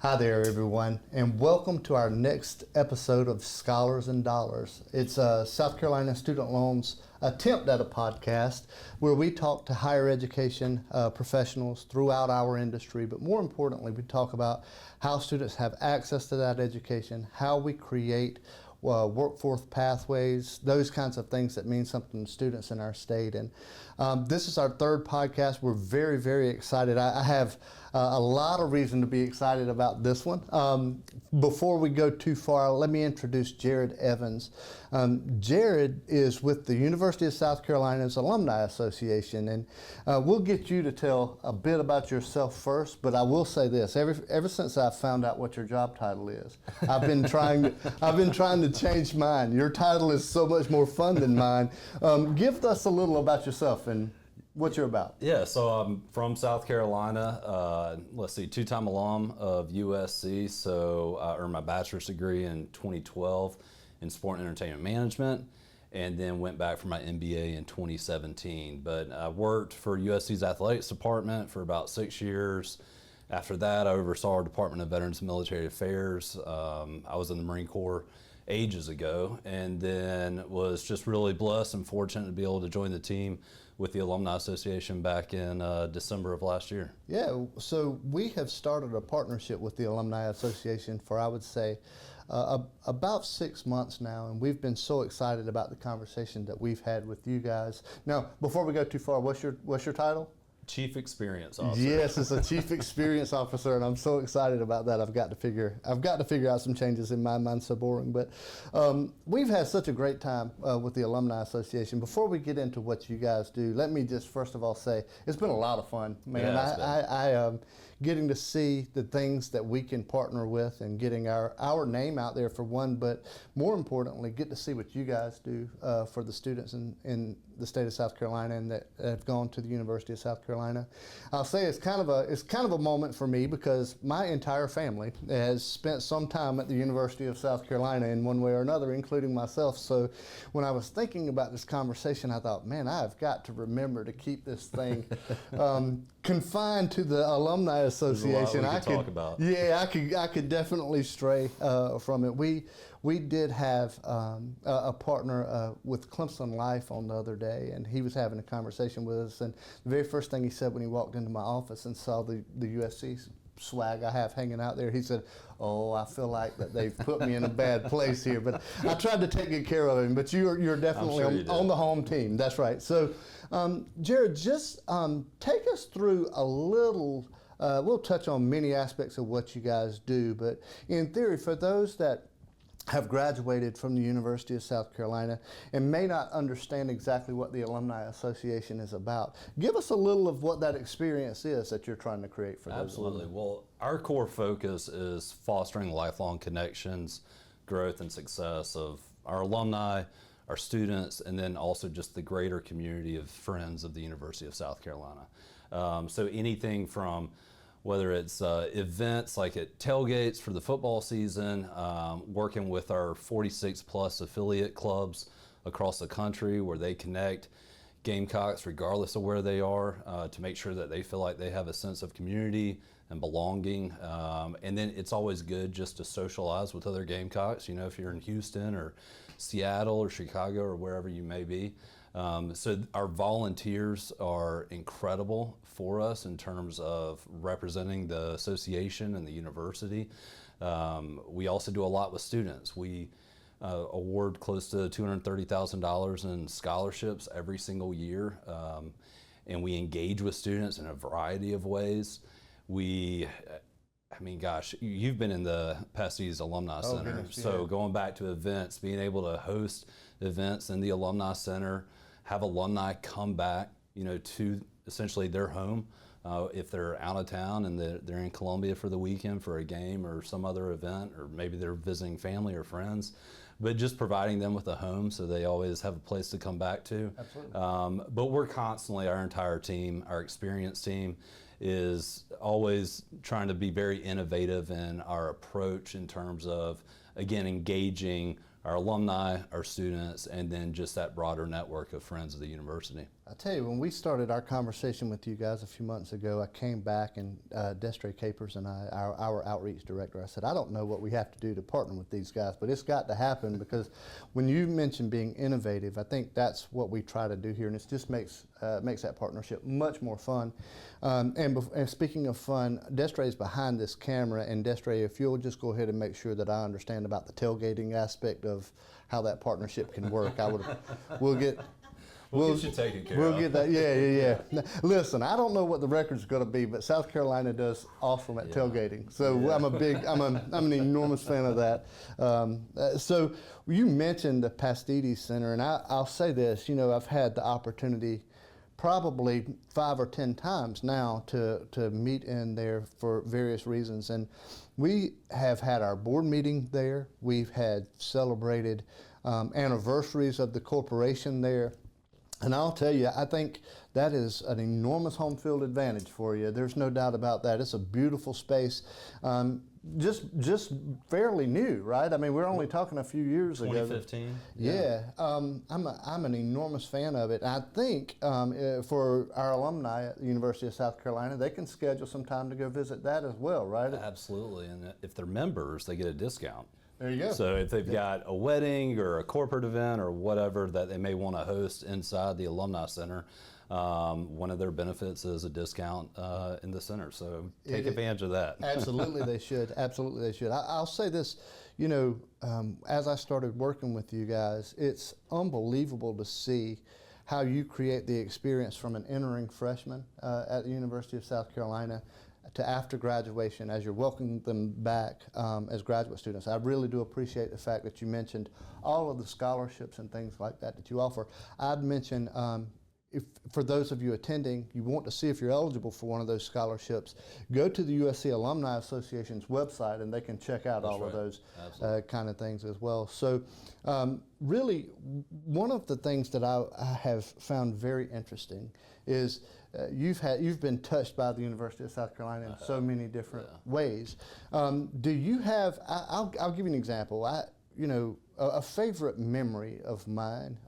Hi there, everyone, and welcome to our next episode of Scholars and Dollars. It's South Carolina Student Loan's attempt at a podcast where we talk to higher education professionals throughout our industry, but more importantly, we talk about how students have access to that education, how we create workforce pathways, those kinds of things that mean something to students in our state. And this is our third podcast. We're very, very excited. I have a lot of reason to be excited about this one. Before we go too far, let me introduce Jared Evans. Jared is with the University of South Carolina's Alumni Association, and we'll get you to tell a bit about yourself first, but I will say this, ever since I found out what your job title is, I've been trying to change mine. Your title is so much more fun than mine. Give us a little about yourself and what you're about. Yeah, so I'm from South Carolina. Two-time alum of USC. So I earned my bachelor's degree in 2012 in sport and entertainment management, and then went back for my MBA in 2017. But I worked for USC's athletics department for about 6 years. After that, I oversaw our Department of Veterans and Military Affairs. I was in the Marine Corps ages ago, and then was just really blessed and fortunate to be able to join the team with the Alumni Association back in December of last year. Yeah, so we have started a partnership with the Alumni Association for, I would say, about 6 months now, and we've been so excited about the conversation that we've had with you guys. Now, before we go too far, what's your title? Chief Experience Officer. Yes, it's a Chief Experience Officer, and I'm so excited about that. I've got to figure out some changes in mine. Mine's so boring, but we've had such a great time with the Alumni Association. Before we get into what you guys do, let me just first of all say it's been a lot of fun, man. Yeah, getting to see the things that we can partner with and getting our name out there for one, but more importantly, get to see what you guys do for the students in the state of South Carolina and that have gone to the University of South Carolina. I'll say it's kind of a moment for me because my entire family has spent some time at the University of South Carolina in one way or another, including myself. So when I was thinking about this conversation, I thought, man, I've got to remember to keep this thing confined to the Alumni Association. I could talk about. Yeah, I could definitely stray from it. We did have a partner with Clemson Life on the other day, and he was having a conversation with us, and the very first thing he said when he walked into my office and saw the USC swag I have hanging out there, he said, "Oh, I feel like that they've put me in a bad place here." But I tried to take good care of him, but you're definitely on the home team. That's right. So, Jared, just take us through a little, we'll touch on many aspects of what you guys do, but in theory, for those that have graduated from the University of South Carolina and may not understand exactly what the Alumni Association is about, give us a little of what that experience is that you're trying to create for those. Absolutely. Well, our core focus is fostering lifelong connections, growth, and success of our alumni, our students, and then also just the greater community of friends of the University of South Carolina. So anything from whether it's events like at tailgates for the football season, working with our 46 plus affiliate clubs across the country where they connect Gamecocks regardless of where they are to make sure that they feel like they have a sense of community and belonging. And then it's always good just to socialize with other Gamecocks, you know, if you're in Houston or Seattle or Chicago or wherever you may be. So our volunteers are incredible for us in terms of representing the association and the university. We also do a lot with students. We award close to $230,000 in scholarships every single year, and we engage with students in a variety of ways. You've been in the Pasadena Alumni Center, goodness, yeah. So going back to events, being able to host events in the Alumni Center, have alumni come back, you know, to essentially their home if they're out of town and they're in Columbia for the weekend for a game or some other event, or maybe they're visiting family or friends, but just providing them with a home so they always have a place to come back to. Absolutely. But we're constantly, our entire team, our experienced team, is always trying to be very innovative in our approach in terms of, again, engaging our alumni, our students, and then just that broader network of friends of the university. I tell you, when we started our conversation with you guys a few months ago, I came back and Destre Capers and I, our outreach director, I said, I don't know what we have to do to partner with these guys, but it's got to happen because when you mention being innovative, I think that's what we try to do here, and it just makes that partnership much more fun. And speaking of fun, Destre is behind this camera, and Destre, if you'll just go ahead and make sure that I understand about the tailgating aspect of how that partnership can work, we'll get you taken care We'll of. get that. Yeah. Listen, I don't know what the record's going to be, but South Carolina does awesome at tailgating. So I'm an enormous fan of that. So you mentioned the Pastides Center, and I'll say this. You know, I've had the opportunity probably 5 or 10 times now to meet in there for various reasons, and we have had our board meeting there. We've had celebrated anniversaries of the corporation there. And I'll tell you, I think that is an enormous home field advantage for you. There's no doubt about that. It's a beautiful space, just fairly new, right? I mean, we're only talking a few years ago. 2015. Yeah, I'm an enormous fan of it. I think for our alumni at the University of South Carolina, they can schedule some time to go visit that as well, right? Absolutely, and if they're members, they get a discount. There you go. So if they've got a wedding or a corporate event or whatever that they may want to host inside the Alumni Center, one of their benefits is a discount in the center. So take advantage of that. Absolutely, they should. Absolutely, they should. I'll say this, you know, as I started working with you guys, it's unbelievable to see how you create the experience from an entering freshman at the University of South Carolina to after graduation, as you're welcoming them back as graduate students. I really do appreciate the fact that you mentioned all of the scholarships and things like that you offer. I'd mention, if for those of you attending, you want to see if you're eligible for one of those scholarships, go to the USC Alumni Association's website and they can check out all of those kind of things as well. So really, one of the things that I have found very interesting is you've been touched by the University of South Carolina in so many different ways. Do you have? I'll give you an example. A favorite memory of mine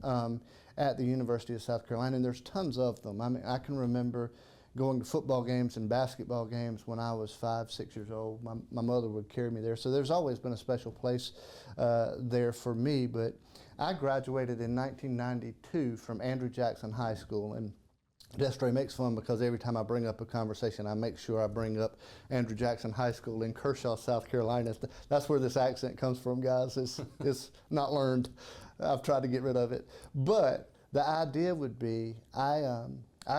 at the University of South Carolina, and there's tons of them. I mean, I can remember going to football games and basketball games when I was 5, 6 years old. My mother would carry me there, so there's always been a special place there for me. But I graduated in 1992 from Andrew Jackson High School, and Destre makes fun because every time I bring up a conversation, I make sure I bring up Andrew Jackson High School in Kershaw, South Carolina. That's where this accent comes from, guys. It's not learned. I've tried to get rid of it. But the idea would be I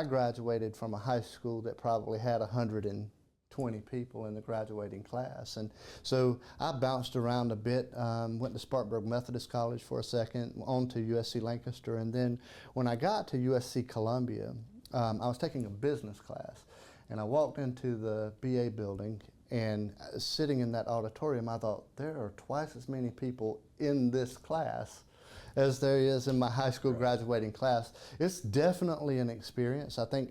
graduated from a high school that probably had 120 people in the graduating class. And so I bounced around a bit, went to Spartanburg Methodist College for a second, on to USC Lancaster, and then when I got to USC Columbia, I was taking a business class, and I walked into the BA building, and sitting in that auditorium, I thought, there are twice as many people in this class as there is in my high school graduating class. It's definitely an experience. I think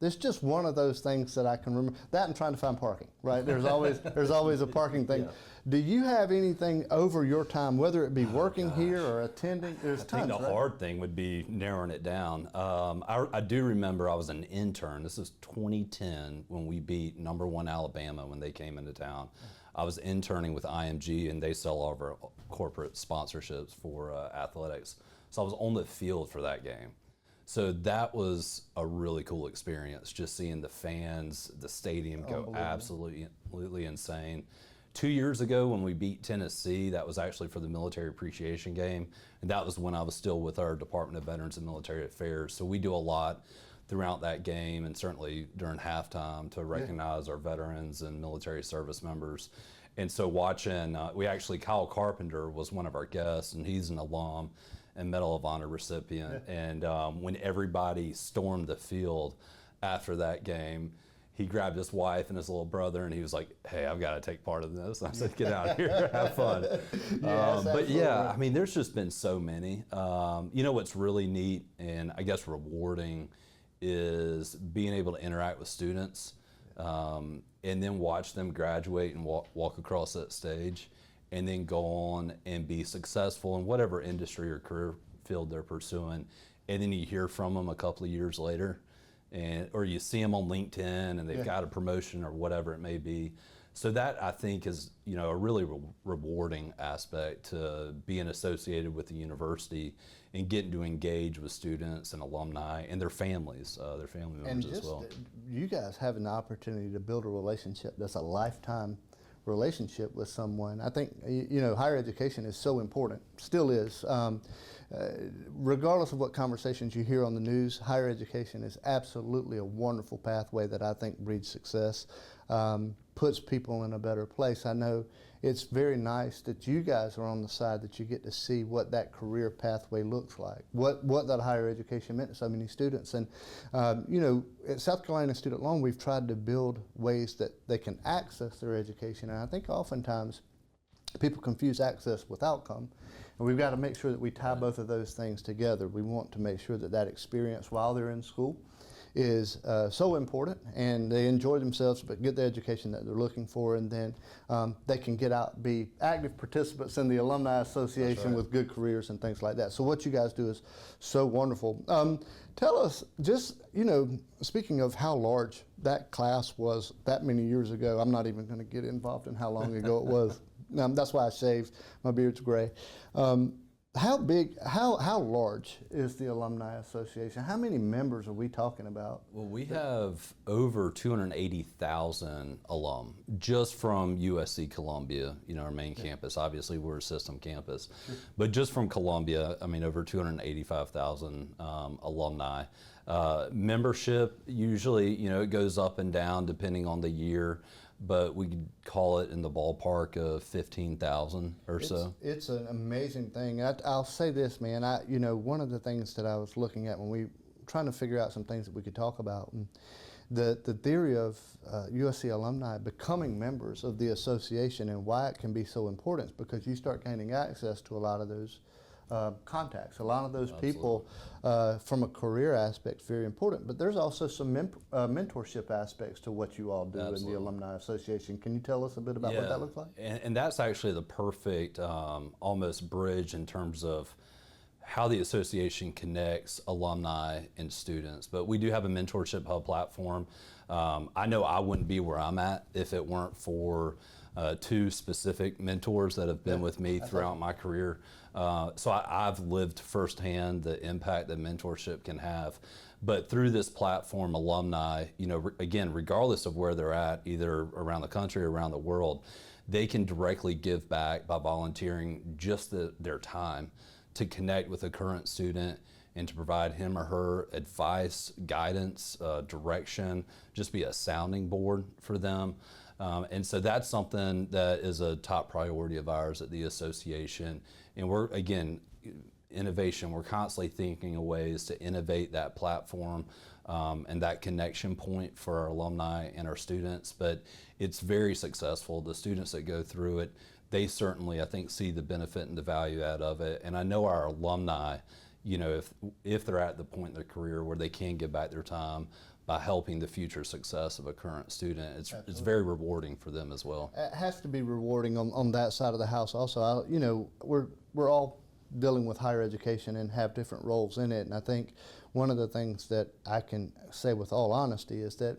it's just one of those things that I can remember. That and trying to find parking, right? There's always a parking thing. Yeah. Do you have anything over your time, whether it be working here or attending? There's tons, I think the hard thing would be narrowing it down. I do remember I was an intern. This is 2010 when we beat #1 Alabama when they came into town. I was interning with IMG, and they sell all of our corporate sponsorships for athletics. So I was on the field for that game. So that was a really cool experience, just seeing the fans, the stadium go absolutely insane. 2 years ago when we beat Tennessee, that was actually for the military appreciation game, and that was when I was still with our Department of Veterans and Military Affairs. So we do a lot throughout that game, and certainly during halftime, to recognize our veterans and military service members. And so watching, Kyle Carpenter was one of our guests, and he's an alum and Medal of Honor recipient. And when everybody stormed the field after that game, he grabbed his wife and his little brother, and he was like, hey, I've got to take part in this. And I said, get out of here, have fun. But yeah, I mean, there's just been so many. You know what's really neat and I guess rewarding is being able to interact with students and then watch them graduate and walk across that stage and then go on and be successful in whatever industry or career field they're pursuing, and then you hear from them a couple of years later, or you see them on LinkedIn and they've got a promotion or whatever it may be. So that, I think, is a really rewarding aspect to being associated with the university and getting to engage with students and alumni and their families, their family members as well. You guys having the opportunity to build a relationship that's a lifetime relationship with someone. I think higher education is so important, still is. Regardless of what conversations you hear on the news, higher education is absolutely a wonderful pathway that I think breeds success, puts people in a better place. I know it's very nice that you guys are on the side that you get to see what that career pathway looks like, what that higher education meant to so many students. And at South Carolina Student Loan, we've tried to build ways that they can access their education, and I think oftentimes people confuse access with outcome, and we've got to make sure that we tie both of those things together. We want to make sure that that experience while they're in school is so important, and they enjoy themselves but get the education that they're looking for, and then they can get out, be active participants in the Alumni Association with good careers and things like that. So what you guys do is so wonderful. Tell us, just, speaking of how large that class was that many years ago, I'm not even going to get involved in how long ago it was. That's why I shaved. My beard's gray. How large is the Alumni Association? How many members are we talking about? Well, we have over 280,000 alum just from USC Columbia, our main campus. Obviously, we're a system campus. But just from Columbia, over 285,000 alumni. Membership, usually, it goes up and down depending on the year, but we could call it in the ballpark of 15,000 or so. It's an amazing thing. I'll say this, man. One of the things that I was looking at when we trying to figure out some things that we could talk about, and the theory of USC alumni becoming members of the association and why it can be so important is because you start gaining access to a lot of those contacts. A lot of those people, from a career aspect, very important. But there's also some mentorship aspects to what you all do in the Alumni Association. Can you tell us a bit about what that looks like? And that's actually the perfect almost bridge in terms of how the association connects alumni and students. But we do have a mentorship hub platform. I know I wouldn't be where I'm at if it weren't for two specific mentors that have been with me throughout my career. So I've lived firsthand the impact that mentorship can have. But through this platform, alumni, again, regardless of where they're at, either around the country or around the world, they can directly give back by volunteering just their time to connect with a current student and to provide him or her advice, guidance, direction, just be a sounding board for them. And so that's something that is a top priority of ours at the association. And we're, again, innovation, we're constantly thinking of ways to innovate that platform and that connection point for our alumni and our students. But it's very successful. The students that go through it, they certainly, I think, see the benefit and the value out of it. And I know our alumni, if they're at the point in their career where they can give back their time by helping the future success of a current student, it's very rewarding for them as well. It has to be rewarding on that side of the house also. We're all dealing with higher education and have different roles in it, and I think one of the things that I can say with all honesty is that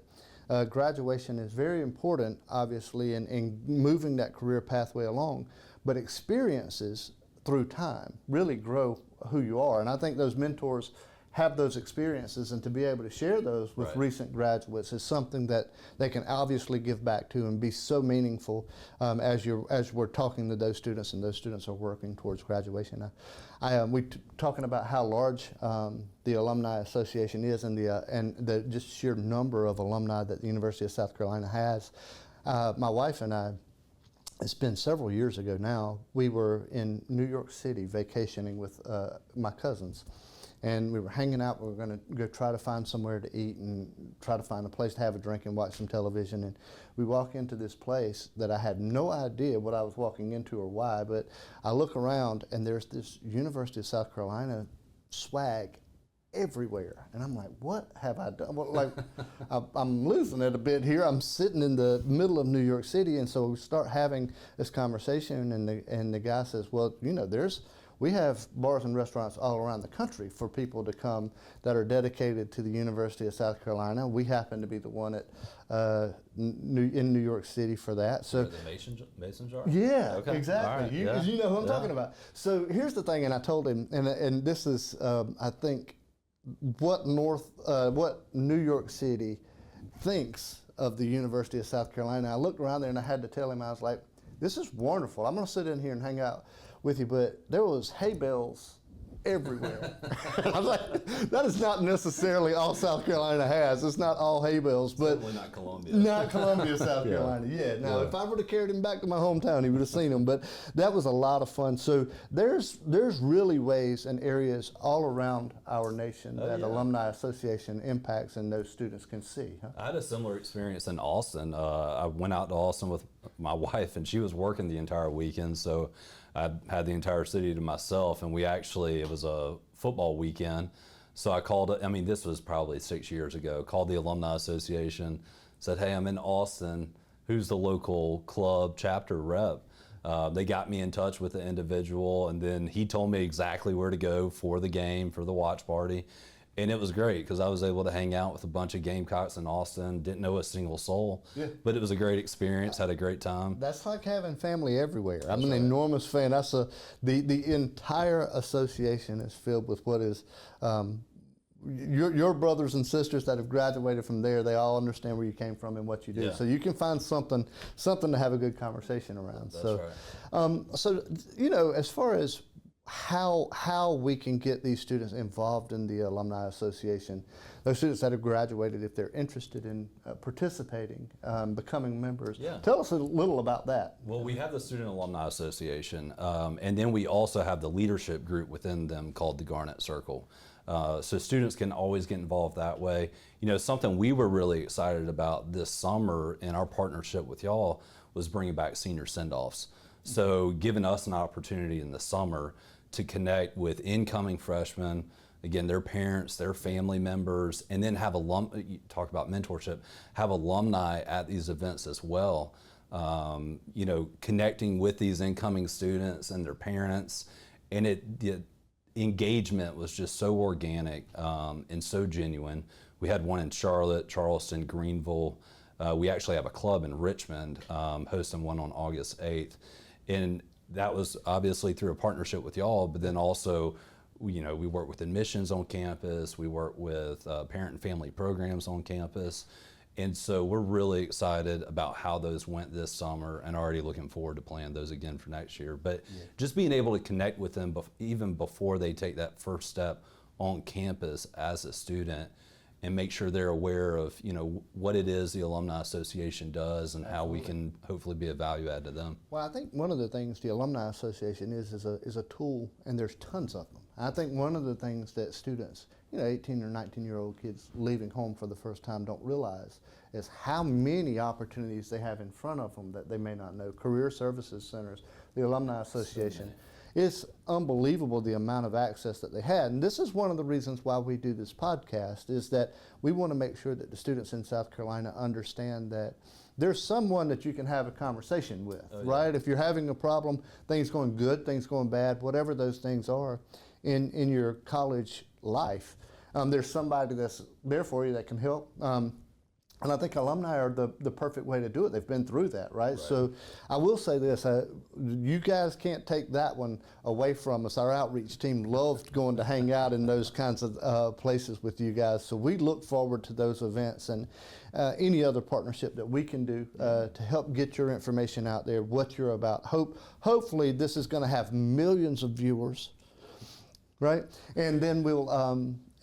graduation is very important, obviously, in moving that career pathway along, but experiences through time really grow who you are, and I think those mentors have those experiences, and to be able to share those with recent graduates is something that they can obviously give back to and be so meaningful as we're talking to those students and those students are working towards graduation. We're talking about how large the Alumni Association is and the just sheer number of alumni that the University of South Carolina has. My wife and I, it's been several years ago now, we were in New York City vacationing with my cousins. And we were hanging out. We were going to go try to find somewhere to eat and try to find a place to have a drink and watch some television. And we walk into this place that I had no idea what I was walking into or why, but I look around and there's this University of South Carolina swag everywhere. And I'm like, what have I done? Well, I'm losing it a bit here. I'm sitting in the middle of New York City, and so we start having this conversation, and the guy says, well, we have bars and restaurants all around the country for people to come that are dedicated to the University of South Carolina. We happen to be the one at in New York City for that. So the Mason jar? yeah, Okay. exactly. All right. You know who I'm talking about. So here's the thing, and I told him, and this is I think what New York City thinks of the University of South Carolina. I looked around there and I had to tell him, I was like, this is wonderful. I'm going to sit in here and hang out with you, but there was hay bales everywhere. I was like, that is not necessarily all South Carolina has. It's not all hay bales, but certainly not Columbia. Not Columbia, South Carolina. Yeah. Now, if I would have carried him back to my hometown, he would have seen them. But that was a lot of fun. So there's really ways and areas all around our nation that Alumni Association impacts and those students can see. Huh? I had a similar experience in Austin. I went out to Austin with my wife, and she was working the entire weekend, so I had the entire city to myself, and it was a football weekend, so I called it, this was probably 6 years ago, called the Alumni Association, said, hey, I'm in Austin, who's the local club chapter rep? They got me in touch with the individual, and then he told me exactly where to go for the game, for the watch party. And it was great because I was able to hang out with a bunch of Gamecocks in Austin, didn't know a single soul, but it was a great experience, had a great time. That's like having family everywhere. I'm an enormous fan. That's the entire association is filled with what is your brothers and sisters that have graduated from there. They all understand where you came from and what you do. So you can find something to have a good conversation around. That's so, right. So as far as how we can get these students involved in the Alumni Association, those students that have graduated, if they're interested in participating, becoming members. Tell us a little about that. Well, we have the Student Alumni Association, and then we also have the leadership group within them called the Garnet Circle. So students can always get involved that way. Something we were really excited about this summer in our partnership with y'all was bringing back senior send-offs. So giving us an opportunity in the summer to connect with incoming freshmen, again, their parents, their family members, and then have you talk about mentorship, have alumni at these events as well. Connecting with these incoming students and their parents, and the engagement was just so organic and so genuine. We had one in Charlotte, Charleston, Greenville. We actually have a club in Richmond hosting one on August 8th. And that was obviously through a partnership with y'all, but then also, we work with admissions on campus, we work with parent and family programs on campus. And so we're really excited about how those went this summer and already looking forward to playing those again for next year. But just being able to connect with them even before they take that first step on campus as a student, and make sure they're aware of what it is the Alumni Association does and how we can hopefully be a value add to them. Well, I think one of the things the Alumni Association is a tool, and there's tons of them. I think one of the things that students, 18 or 19-year-old kids leaving home for the first time don't realize is how many opportunities they have in front of them that they may not know. Career services centers, the Alumni Association. It's unbelievable the amount of access that they had. And this is one of the reasons why we do this podcast, is that we want to make sure that the students in South Carolina understand that there's someone that you can have a conversation with, right? If you're having a problem, things going good, things going bad, whatever those things are in your college life, there's somebody that's there for you that can help. And I think alumni are the perfect way to do it. They've been through that, right? So I will say this, you guys can't take that one away from us. Our outreach team loved going to hang out in those kinds of places with you guys. So we look forward to those events and any other partnership that we can do to help get your information out there, what you're about. Hopefully this is going to have millions of viewers, right? And then we'll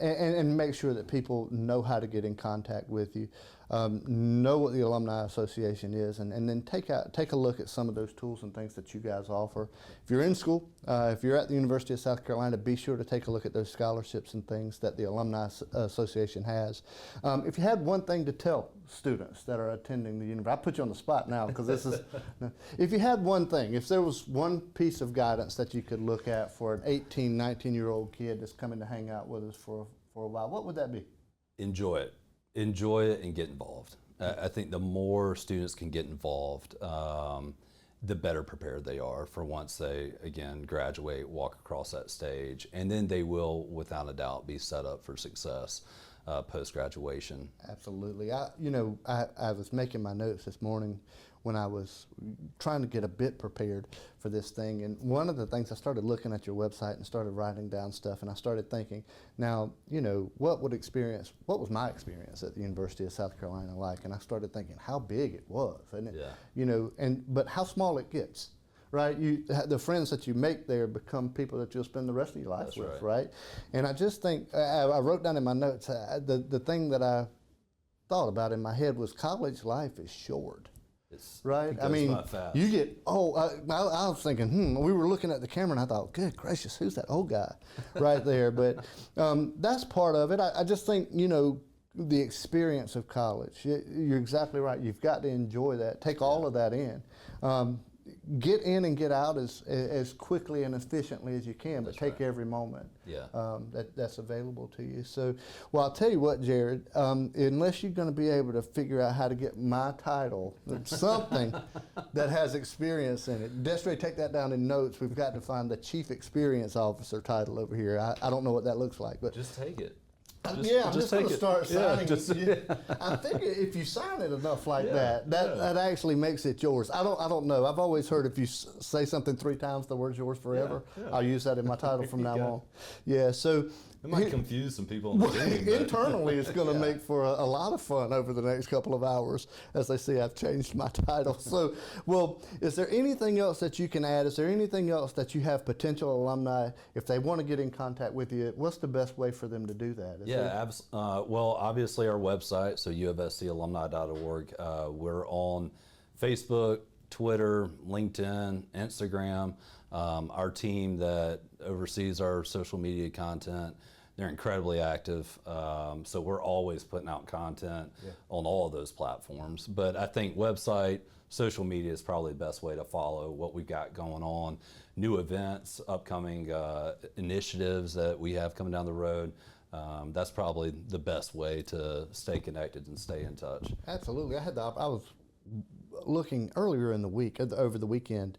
and make sure that people know how to get in contact with you, know what the Alumni Association is, and then take a look at some of those tools and things that you guys offer. If you're in school, if you're at the University of South Carolina, be sure to take a look at those scholarships and things that the Alumni Association has. If you had one thing to tell students that are attending the university, I put you on the spot now because this is, if you had one thing, if there was one piece of guidance that you could look at for an 18, 19-year-old kid that's coming to hang out with us for a while, what would that be? Enjoy it. Enjoy it and get involved. I think the more students can get involved, the better prepared they are for once they, again, graduate, walk across that stage, and then they will, without a doubt, be set up for success post-graduation. Absolutely. I was making my notes this morning when I was trying to get a bit prepared for this thing, and one of the things I started looking at your website and started writing down stuff, and I started thinking, now, what was my experience at the University of South Carolina like? And I started thinking how big it was, and but how small it gets. Right, the friends that you make there become people that you'll spend the rest of your life That's with, right? And I just think I wrote down in my notes the thing that I thought about in my head was college life is short, right? I mean, fast. You get I was thinking, we were looking at the camera and I thought, good gracious, who's that old guy right there? But that's part of it. I just think the experience of college. You're exactly right. You've got to enjoy that. Take all of that in. Get in and get out as quickly and efficiently as you can, but take every moment that's available to you. So, well, I'll tell you what, Jared, unless you're going to be able to figure out how to get my title, something that has experience in it, Desiree, take that down in notes. We've got to find the Chief Experience Officer title over here. I don't know what that looks like, but just take it. I'm just going to start signing. I think if you sign it enough like that actually makes it yours. I don't know. I've always heard if you say something 3 times, the word's yours forever. I'll use that in my title from now on. Yeah. So it might confuse some people in the team, internally, it's going to make for a lot of fun over the next couple of hours as they see I've changed my title. So, well, is there anything else that you can add? Is there anything else that you have potential alumni, if they want to get in contact with you, what's the best way for them to do that? Well, obviously our website, so uscalumni.org. We're on Facebook, Twitter, LinkedIn, Instagram. Our team that oversees our social media content, they're incredibly active. So we're always putting out content on all of those platforms. But I think website, social media is probably the best way to follow what we've got going on. New events, upcoming initiatives that we have coming down the road. That's probably the best way to stay connected and stay in touch. Absolutely. I was looking earlier in the week, over the weekend.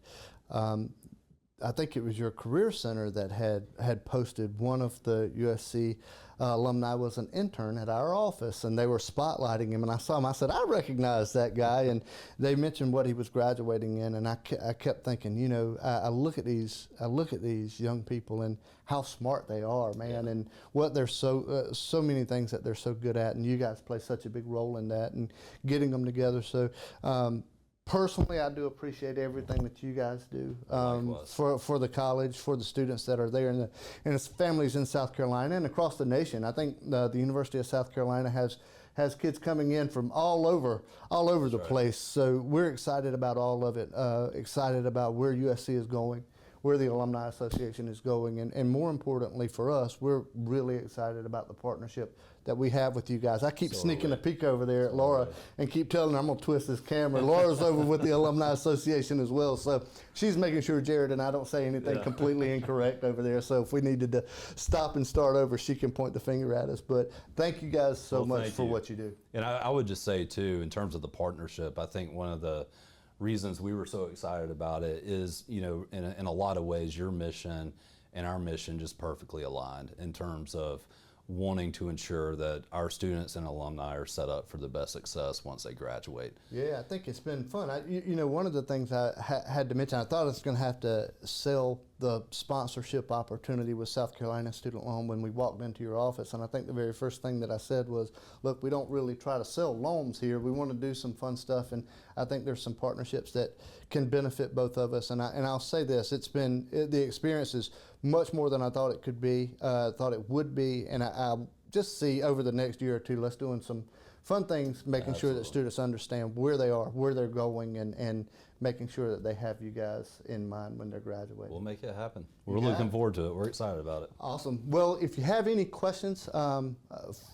I think it was your Career Center that had posted one of the USC alumni was an intern at our office, and they were spotlighting him, and I saw him. I said, I recognize that guy, and they mentioned what he was graduating in, and I kept thinking, I look at these young people and how smart they are, man, and what they're so many things that they're so good at, and you guys play such a big role in that and getting them together. So. Personally, I do appreciate everything that you guys do for the college, for the students that are there, and its families in South Carolina and across the nation. I think the University of South Carolina has kids coming in from all over the place. So we're excited about all of it. Excited about where USC is going, where the Alumni Association is going, and more importantly for us, we're really excited about the partnership that we have with you guys. I keep sneaking a peek over there at Laura and keep telling her I'm going to twist this camera. Laura's over with the Alumni Association as well, so she's making sure Jared and I don't say anything completely incorrect over there. So if we needed to stop and start over, she can point the finger at us. But thank you guys so much for what you do. And I would just say too, in terms of the partnership, I think one of the reasons we were so excited about it is, in a lot of ways, your mission and our mission just perfectly aligned in terms of wanting to ensure that our students and alumni are set up for the best success once they graduate. Yeah, I think it's been fun. One of the things I had to mention, I thought I was going to have to sell the sponsorship opportunity with South Carolina Student Loan when we walked into your office, and I think the very first thing that I said was, look, we don't really try to sell loans here. We want to do some fun stuff, and I think there's some partnerships that can benefit both of us. And I'll say this, the experience is much more than I thought it could be, thought it would be, and I just see over the next year or two, let's doing some fun things, making sure that students understand where they are, where they're going, and making sure that they have you guys in mind when they're graduating. We'll make it happen. We're looking forward to it. We're excited about it. Awesome. Well, if you have any questions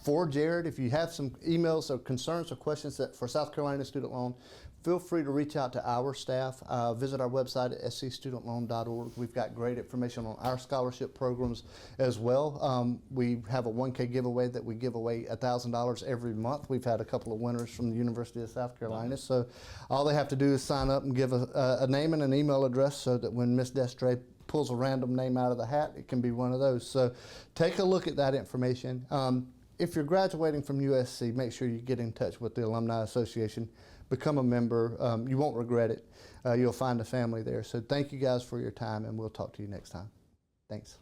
for Jared, if you have some emails or concerns or questions for South Carolina Student Loan, feel free to reach out to our staff. Visit our website at scstudentloan.org. We've got great information on our scholarship programs as well. We have a 1K giveaway that we give away $1,000 every month. We've had a couple of winners from the University of South Carolina. So all they have to do is sign up and give a name and an email address so that when Ms. Destre pulls a random name out of the hat, it can be one of those. So take a look at that information. If you're graduating from USC, make sure you get in touch with the Alumni Association. Become a member. You won't regret it. You'll find a family there. So thank you guys for your time, and we'll talk to you next time. Thanks.